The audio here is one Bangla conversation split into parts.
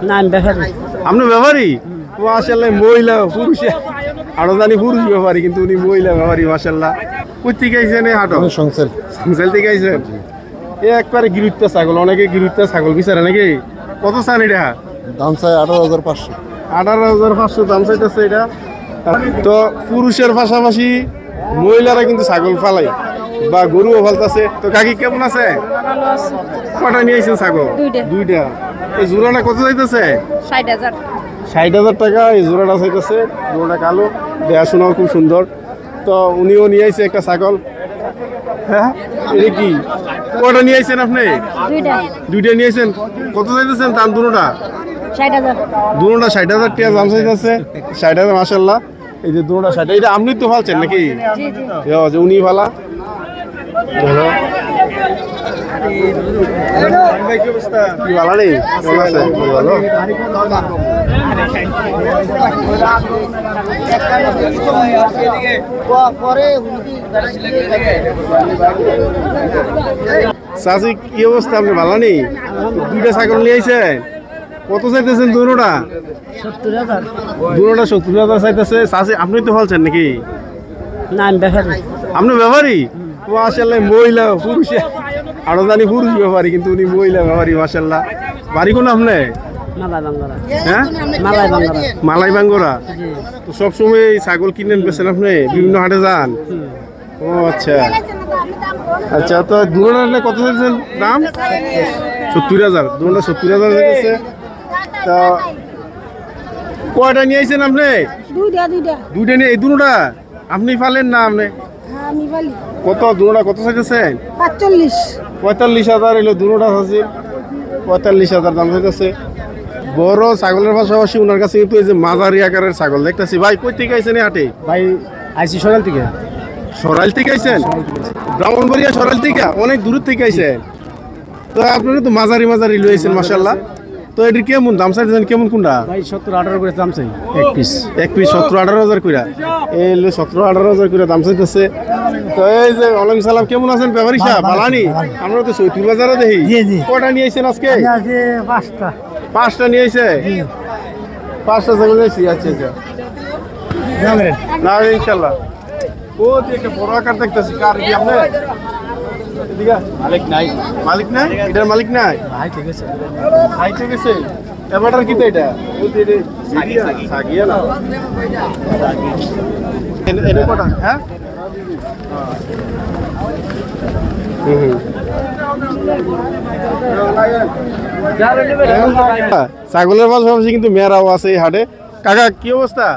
না আমি ব্যাপারী। আপনি ব্যাপারী? মাশাআল্লাহ, মহিলা পুরুষ আরো জানি পুরুষ ব্যাপারী, কিন্তু উনি মহিলা ব্যাপারী। মাশাআল্লাহ, কই থেকে আইছেন এই হাটে? সংসার সংসার থেকে আইছেন। এ একবারে গিরুত্তা ছাগল, অনেকে গিরুত্তা ছাগল বিচারে নাকি? কত চান এটা? দাম চাই 18,500। 18,500 দাম চাইতেছে এটা। তো পুরুষের পাশাপাশি মহিলারা কিন্তু ছাগল ফালাই বা গরুও ফালতেছে। তো কাকি কেমন আছে? কটা নিয়ে আইছেন ছাগল? দুইটা। এই জোড়াটা কত চাইতেছে? 60,000। 60,000 টাকা এই জোড়াটা চাইতেছে। জোড়াটা কালো, দেখাশোনাও খুব সুন্দর। তো উনিও নিয়ে আইছে একটা ছাগল। হ্যাঁ, এটা কি কটা নিয়ে আইছেন আপনি? দুইটা নিয়ে আইছেন। কত চাইতেছেন দাম? দুটোটা 60,000। দুটোটা 60,000 টাকা দাম চাইতেছে। 60,000। মাশাআল্লাহ, এই যে দুটোটা 60। এটা আপনি তো ফালছেন নাকি? জি জি। উনি ফালা। কি ভালো নেই? ভালো। চাচি কি অবস্থা? আপনি ভালো নেই? দুইটা ছাগল নিয়ে আইছেন। কত চাইতেছেন দুটোটা? 70,000। দুটোটা 70,000 চাইতেছে। চাচি আপনি তো ফালছেন নাকি? না আমি ব্যাপারী। আপনি ব্যাপারী? মাশাআল্লাহ, মহিলা পুরুষ আরো জানি পুরুষ ব্যাপারী, কিন্তু উনি মহিলা ব্যাপারী। মাশাআল্লাহ, বাড়ি কোন আপনি? মালাই বাঙ্গারা। হ্যাঁ, মালাই বাঙ্গারা। মালাই বাঙ্গরা। তো সবসময় ছাগল কিনেন বেছেন আপনি? বিভিন্ন হাটে যান? ও আচ্ছা আচ্ছা। তো দুটোটা কত চাইছেন দাম? 70,000। দুটোটা 70,000 চাইতেছে। তা কয়টা নিয়ে আইছেন আপনি? দুইটা নিয়ে। এই দুটোটা আপনি ফালেন না? আপনি কত? দুটোটা কত চাইতেছেন? 45,000 এলো দুটোটা আছে। 45,000 দাম চাইতেছে। বড় ছাগলের পাশাপাশি ওনার কাছে কিন্তু এই যে মাঝারি আকারের ছাগল দেখতেছি। ভাই কই থেকে আইছেন এই হাটে? ভাই আইছি সরাইল থেকে। সরাইল থেকে আইছেন? ব্রাহ্মণবাড়িয়া সরাইল থেকে? অনেক দূর থেকে আইছেন। তো আপনারা তো মাঝারি মাঝারি লইছেন। মাশাআল্লাহ। তো এটির কেমন দাম চাইছেন? কেমন কোনটা? ভাই 70-18 করে দাম চাই এক পিস। এক পিস 17-18,000 কইরা। এই 17-18,000 কইরা দাম চাইতেছে। তো এই যে ওয়ালাইকুম সালাম, কেমন আছেন ব্যাপারী সাহেব? ভালানি? আমরা তো চৈতুল বাজারে দেখি। কটা নিয়ে আইছেন আজকে? আছে 5টা। 5টা নিয়ে আইছে? 5টা ছাগল নিয়েছি। আচ্ছা আচ্ছা, না ইনশাআল্লাহ। ও একটা বড় আকার দেখতেছি। কার কি আপনি? এদিকে মালিক নাই। মালিক নাই? এটার মালিক নাই? ভাই ঠিক আছে। ভাই ঠিক আছে। এবারটার কি তো এটা? সাগিয়া না? এনে কটা? হ্যাঁ, ছাগলের পাশাপাশি কিন্তু মেয়েরাও আছে এই হাটে। কাকা কি অবস্থা?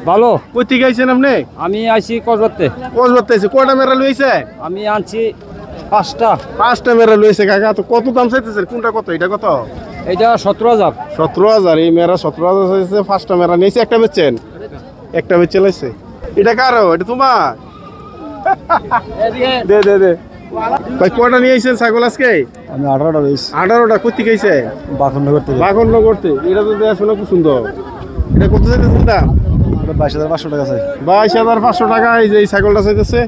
ভালো। কই থেকে আইছেন আপনি? আমি আইছি কসবাতে। কসবাতে আইছে। কয়টা মেয়েরা লইছে? আমি আনছি 5টা। 5টা মেয়েরা লইছে। কাকা তো কত দাম চাইতেছে? কোনটা কত? এটা কত? এটা 17,000। 17,000। এই মেয়েরা 17,000 চাইছে। 5টা মেয়েরা নিয়েছে। একটা বেচছেন? একটা বেচে লাইছে। এটা কারো? এটা তোমার? দে দে দে ভাই। কয়টা নিয়ে আইছেন ছাগল আজকে? আমি 18টা লইছি। 18টা। কই থেকে আইছে? বাখননগর থেকে। বাখননগর থেকে। এটা তো দেখাশোনা খুব সুন্দর। এটা কত চাইতেছেন দাম? 22,500 টাকা চাই। 22,500 টাকা এই যে এই ছাগলটা চাইতেছে।